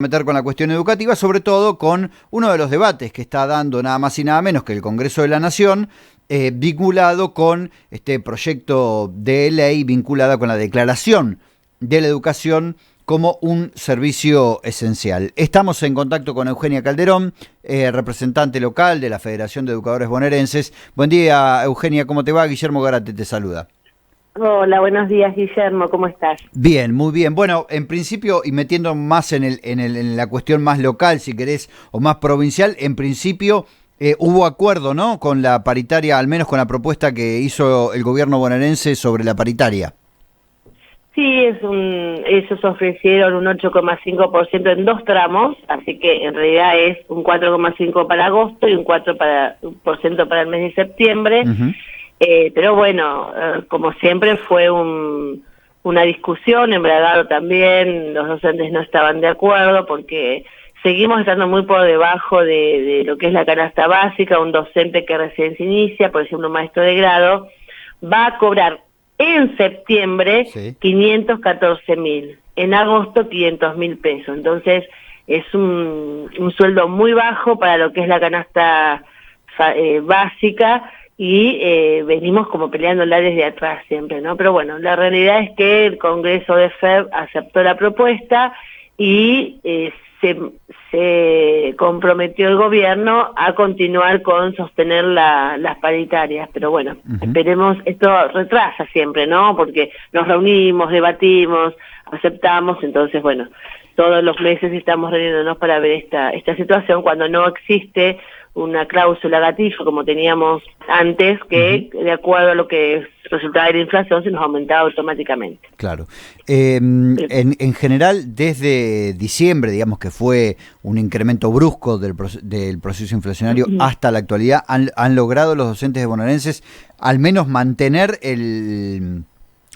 Meter con la cuestión educativa, sobre todo con uno de los debates que está dando nada más y nada menos que el Congreso de la Nación, vinculado con este proyecto de ley vinculada con la declaración de la educación como un servicio esencial. Estamos en contacto con Eugenia Calderón, representante local de la Federación de Educadores Bonaerenses. Buen día, Eugenia, ¿cómo te va? Guillermo Garate te saluda. Hola, buenos días, Guillermo, ¿cómo estás? Bien, muy bien. Bueno, en principio, y metiendo más en la cuestión más local, si querés, o más provincial, en principio hubo acuerdo, ¿no?, con la paritaria, al menos con la propuesta que hizo el gobierno bonaerense sobre la paritaria. Sí, ellos ofrecieron un 8,5% en dos tramos, así que en realidad es un 4,5% para agosto y un 4% para el mes de septiembre. Uh-huh. Pero bueno, como siempre fue una discusión, en Bragado también los docentes no estaban de acuerdo porque seguimos estando muy por debajo de lo que es la canasta básica. Un docente que recién se inicia, por ejemplo un maestro de grado, va a cobrar en septiembre 514.000, en agosto 500.000 pesos. Entonces es un sueldo muy bajo para lo que es la canasta básica. Y venimos como peleándola desde atrás siempre, ¿no? Pero bueno, la realidad es que el Congreso de FEB aceptó la propuesta y se comprometió el gobierno a continuar con sostener las paritarias. Pero bueno, esperemos, esto retrasa siempre, ¿no? Porque nos reunimos, debatimos, aceptamos, entonces bueno, todos los meses estamos reuniéndonos para ver esta situación cuando no existe una cláusula gatillo como teníamos antes, que de acuerdo a lo que resultaba de la inflación se nos aumentaba automáticamente. Claro. En general, desde diciembre, digamos que fue un incremento brusco del proceso inflacionario hasta la actualidad, ¿han logrado los docentes de bonaerenses al menos mantener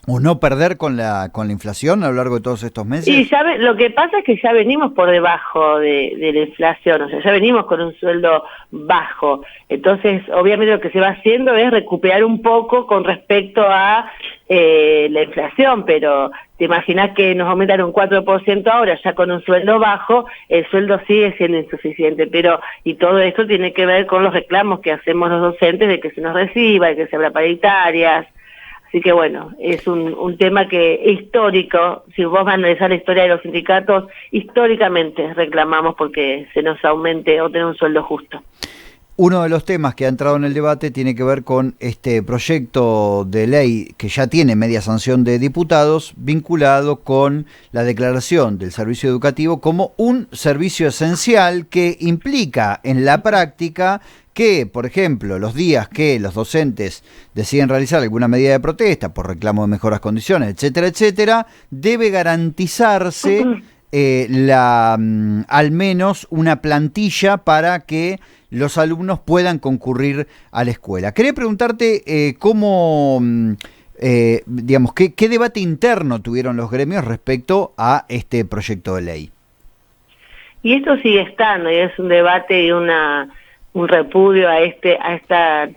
o no perder con la inflación a lo largo de todos estos meses? Y lo que pasa es que ya venimos por debajo de la inflación, o sea, ya venimos con un sueldo bajo. Entonces, obviamente lo que se va haciendo es recuperar un poco con respecto a la inflación, pero te imaginas que nos aumentan un 4% ahora, ya con un sueldo bajo, el sueldo sigue siendo insuficiente, y todo esto tiene que ver con los reclamos que hacemos los docentes de que se nos reciba, de que se abra paritarias. Así que bueno, es un tema que histórico, si vos vas a analizar la historia de los sindicatos, históricamente reclamamos porque se nos aumente o tener un sueldo justo. Uno de los temas que ha entrado en el debate tiene que ver con este proyecto de ley que ya tiene media sanción de diputados, vinculado con la declaración del servicio educativo como un servicio esencial que implica en la práctica que, por ejemplo, los días que los docentes deciden realizar alguna medida de protesta por reclamo de mejoras condiciones, etcétera, etcétera, debe garantizarse al menos una plantilla para que los alumnos puedan concurrir a la escuela. Quería preguntarte cómo, digamos, qué debate interno tuvieron los gremios respecto a este proyecto de ley. Y esto sigue estando, y es un debate y un repudio a este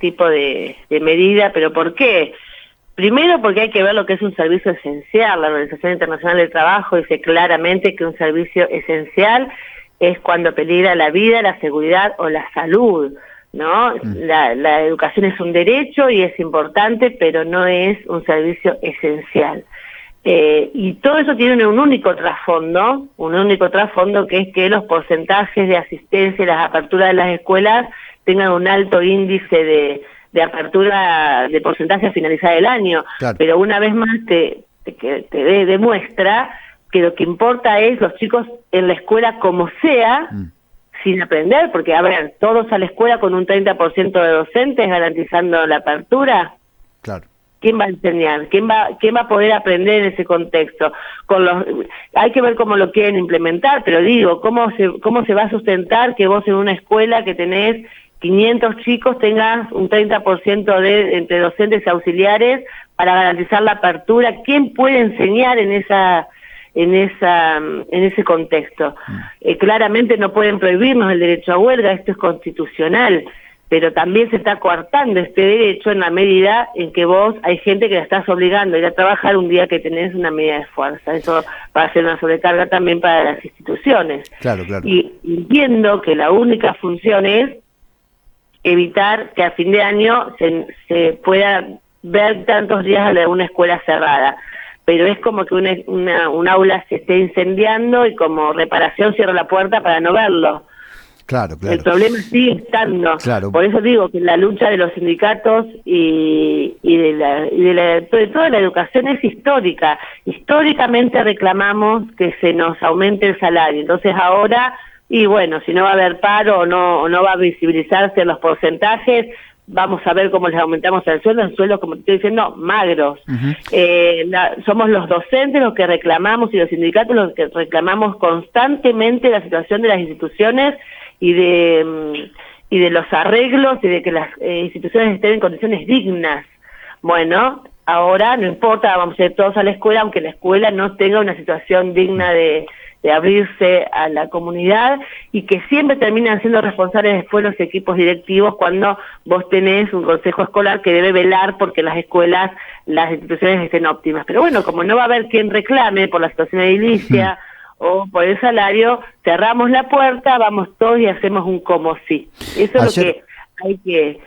tipo de medida. ¿Pero por qué? Primero porque hay que ver lo que es un servicio esencial. La Organización Internacional del Trabajo dice claramente que un servicio esencial es cuando peligra la vida, la seguridad o la salud, ¿no? La educación es un derecho y es importante, pero no es un servicio esencial. Y todo eso tiene un único trasfondo que es que los porcentajes de asistencia y las aperturas de las escuelas tengan un alto índice de apertura de porcentaje a finalizar el año. Claro. Pero una vez más te demuestra que lo que importa es los chicos en la escuela como sea, sin aprender, porque a ver, todos a la escuela con un 30% de docentes garantizando la apertura. Claro. ¿Quién va a enseñar? ¿Quién va a poder aprender en ese contexto? Hay que ver cómo lo quieren implementar, pero digo, ¿cómo se va a sustentar que vos en una escuela que tenés 500 chicos tengas un 30% entre docentes y auxiliares para garantizar la apertura? ¿Quién puede enseñar en ese contexto? Claramente no pueden prohibirnos el derecho a huelga, esto es constitucional. pero también se está coartando este derecho en la medida en que vos hay gente que la estás obligando a ir a trabajar un día que tenés una medida de fuerza. Eso va a ser una sobrecarga también para las instituciones. Claro, claro. Y entiendo que la única función es evitar que a fin de año se pueda ver tantos días de una escuela cerrada. Pero es como que un aula se esté incendiando y como reparación cierra la puerta para no verlo. Claro, claro. El problema sigue estando. Claro. Por eso digo que la lucha de los sindicatos y de toda la educación es histórica. Históricamente reclamamos que se nos aumente el salario. Entonces ahora, y bueno, si no va a haber paro o no va a visibilizarse los porcentajes, vamos a ver cómo les aumentamos el sueldo, como te estoy diciendo, magros. Somos los docentes los que reclamamos y los sindicatos los que reclamamos constantemente la situación de las instituciones y de los arreglos y de que las instituciones estén en condiciones dignas. Bueno, ahora no importa, vamos a ir todos a la escuela, aunque la escuela no tenga una situación digna de abrirse a la comunidad, y que siempre terminan siendo responsables después los equipos directivos cuando vos tenés un consejo escolar que debe velar porque las escuelas, las instituciones estén óptimas. Pero bueno, como no va a haber quien reclame por la situación edilicia o por el salario, cerramos la puerta, vamos todos y hacemos un como sí. Eso es lo que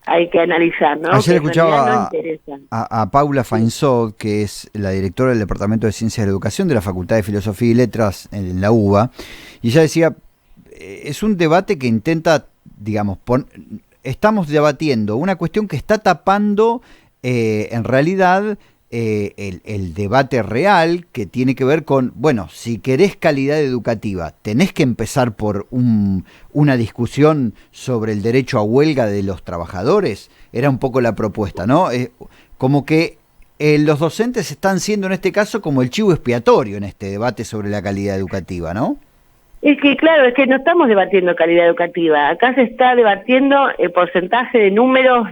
hay que analizar, ¿no? Ayer que escuchaba no a Paula Fainsod, que es la directora del Departamento de Ciencias de la Educación de la Facultad de Filosofía y Letras en la UBA, y ella decía, es un debate que intenta, digamos, estamos debatiendo una cuestión que está tapando en realidad el debate real, que tiene que ver con, bueno, si querés calidad educativa, tenés que empezar por una discusión sobre el derecho a huelga de los trabajadores. Era un poco la propuesta, ¿no? Como que los docentes están siendo en este caso como el chivo expiatorio en este debate sobre la calidad educativa, ¿no? Es que claro, es que no estamos debatiendo calidad educativa, acá se está debatiendo el porcentaje de números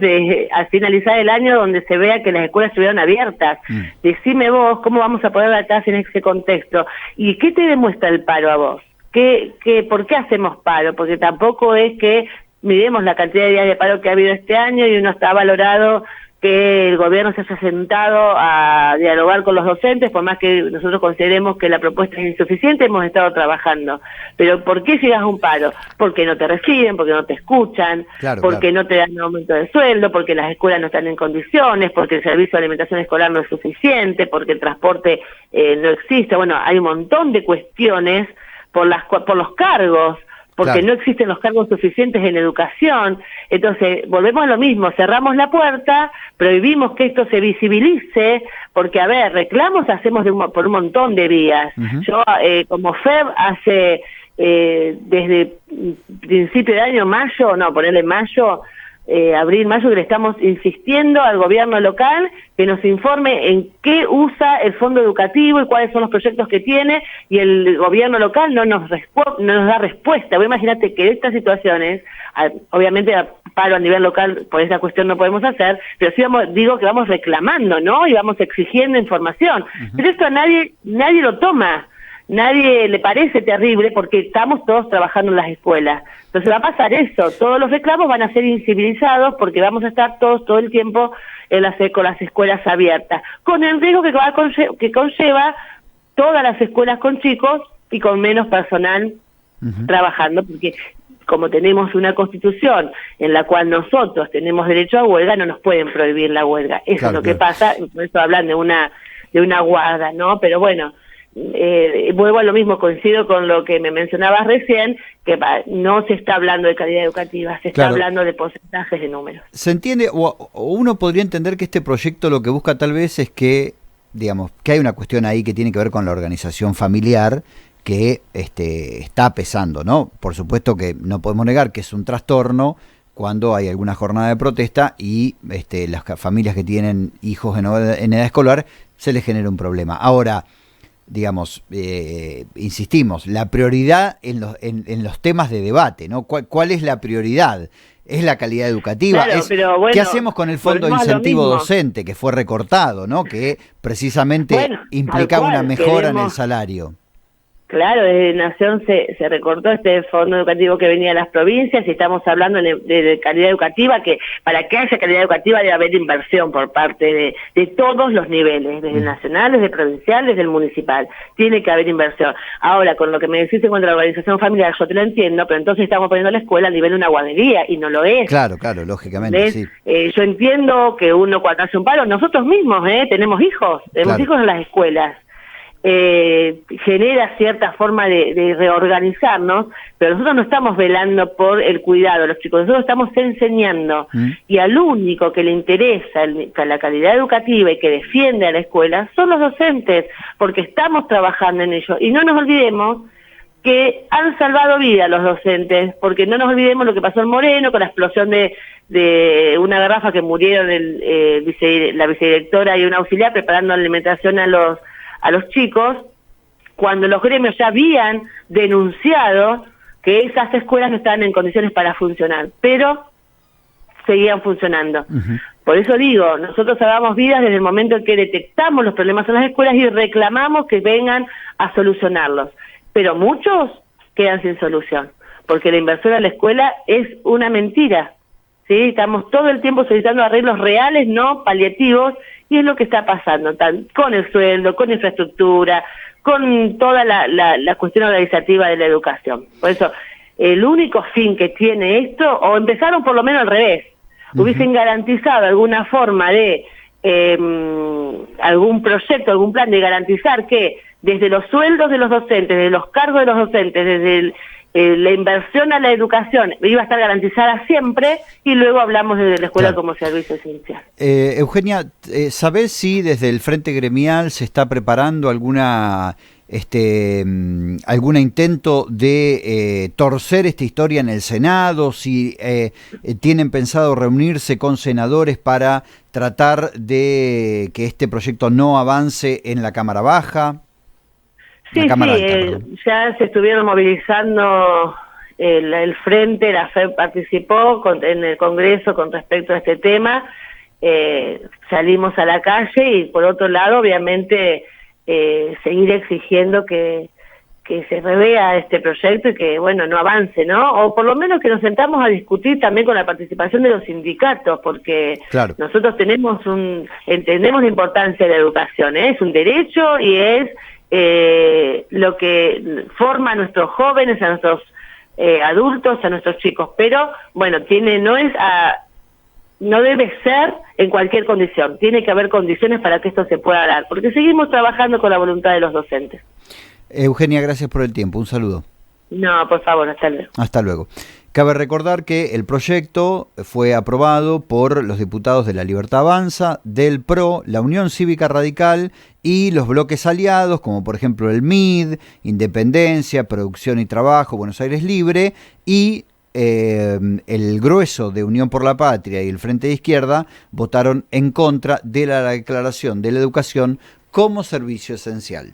al finalizar el año donde se vea que las escuelas estuvieron abiertas. Decime vos, ¿cómo vamos a poder dar clases en ese contexto? ¿Y qué te demuestra el paro a vos? ¿Por qué hacemos paro? Porque tampoco es que miremos la cantidad de días de paro que ha habido este año y uno está valorado que el gobierno se haya sentado a dialogar con los docentes, por más que nosotros consideremos que la propuesta es insuficiente, hemos estado trabajando. Pero ¿por qué llegas a un paro? Porque no te reciben, porque no te escuchan, porque no te dan aumento de sueldo, porque las escuelas no están en condiciones, porque el servicio de alimentación escolar no es suficiente, porque el transporte no existe. Bueno, hay un montón de cuestiones por los cargos, porque no existen los cargos suficientes en educación. Entonces, volvemos a lo mismo, cerramos la puerta, prohibimos que esto se visibilice, porque, a ver, reclamos hacemos por un montón de vías. Yo, como FEB, desde principio de año, mayo, abril, mayo, que le estamos insistiendo al gobierno local que nos informe en qué usa el fondo educativo y cuáles son los proyectos que tiene, y el gobierno local no nos da respuesta. Vos imagínate que estas situaciones, obviamente paro a nivel local por esa cuestión no podemos hacer, pero sí digo que vamos reclamando, ¿no? Y vamos exigiendo información. Pero esto a nadie lo toma. Nadie le parece terrible porque estamos todos trabajando en las escuelas. Entonces va a pasar eso, todos los reclamos van a ser invisibilizados porque vamos a estar todos todo el tiempo con las escuelas abiertas, con el riesgo que conlleva todas las escuelas con chicos y con menos personal trabajando, porque como tenemos una constitución en la cual nosotros tenemos derecho a huelga, no nos pueden prohibir la huelga. Eso es lo que pasa, por eso hablan de una guarda, ¿no? Pero bueno, vuelvo a lo mismo, coincido con lo que me mencionabas recién, que no se está hablando de calidad educativa, se está hablando de porcentajes de números. Se entiende, o uno podría entender que este proyecto lo que busca tal vez es que, digamos, que hay una cuestión ahí que tiene que ver con la organización familiar que está pesando, ¿no? Por supuesto que no podemos negar que es un trastorno cuando hay alguna jornada de protesta y las familias que tienen hijos en edad escolar se les genera un problema. Ahora, digamos, insistimos, la prioridad en los temas de debate, ¿no? ¿Cuál es la prioridad? ¿Es la calidad educativa? Claro, pero bueno, ¿qué hacemos con el fondo de incentivo docente que fue recortado, ¿no? Que precisamente implicaba una mejora en el salario? Claro, desde Nación se recortó este fondo educativo que venía de las provincias y estamos hablando de calidad educativa, que para que haya calidad educativa debe haber inversión por parte de todos los niveles, desde el nacional, desde el provincial, desde el municipal. Tiene que haber inversión. Ahora, con lo que me decís en cuanto a la organización familiar, yo te lo entiendo, pero entonces estamos poniendo la escuela a nivel de una guardería y no lo es. Claro, lógicamente, sí. Yo entiendo que uno cuando hace un paro, nosotros mismos tenemos hijos en las escuelas. Genera cierta forma de reorganizarnos, pero nosotros no estamos velando por el cuidado de los chicos, nosotros estamos enseñando, y al único que le interesa la calidad educativa y que defiende a la escuela son los docentes, porque estamos trabajando en ello, y no nos olvidemos que han salvado vidas los docentes, porque no nos olvidemos lo que pasó en Moreno con la explosión de una garrafa que murieron la vicedirectora y un auxiliar preparando alimentación a los chicos, cuando los gremios ya habían denunciado que esas escuelas no estaban en condiciones para funcionar, pero seguían funcionando. Por eso digo, nosotros salvamos vidas desde el momento en que detectamos los problemas en las escuelas y reclamamos que vengan a solucionarlos, pero muchos quedan sin solución, porque la inversión a la escuela es una mentira, ¿sí? Estamos todo el tiempo solicitando arreglos reales, no paliativos, y es lo que está pasando, con el sueldo, con infraestructura, con toda la cuestión organizativa de la educación. Por eso, el único fin que tiene esto, o empezaron por lo menos al revés, hubiesen garantizado alguna forma de algún proyecto, algún plan de garantizar que desde los sueldos de los docentes, desde los cargos de los docentes, desde la inversión a la educación iba a estar garantizada siempre, y luego hablamos de la escuela como servicio esencial. Eugenia, ¿sabés si desde el Frente Gremial se está preparando algún intento de torcer esta historia en el Senado? Si tienen pensado reunirse con senadores para tratar de que este proyecto no avance en la Cámara Baja. Sí, ya se estuvieron movilizando el Frente, la FEB participó en el Congreso con respecto a este tema, salimos a la calle y por otro lado, obviamente, seguir exigiendo que se revea este proyecto y que, bueno, no avance, ¿no? O por lo menos que nos sentamos a discutir también con la participación de los sindicatos, porque nosotros entendemos la importancia de la educación, es un derecho y es lo que forma a nuestros jóvenes, a nuestros adultos, a nuestros chicos, pero bueno, no debe ser en cualquier condición, tiene que haber condiciones para que esto se pueda dar, porque seguimos trabajando con la voluntad de los docentes. Eugenia, gracias por el tiempo, un saludo. No, por favor, hasta luego. Hasta luego. Cabe recordar que el proyecto fue aprobado por los diputados de La Libertad Avanza, del PRO, la Unión Cívica Radical y los bloques aliados, como por ejemplo el MID, Independencia, Producción y Trabajo, Buenos Aires Libre, y el grueso de Unión por la Patria y el Frente de Izquierda votaron en contra de la declaración de la educación como servicio esencial.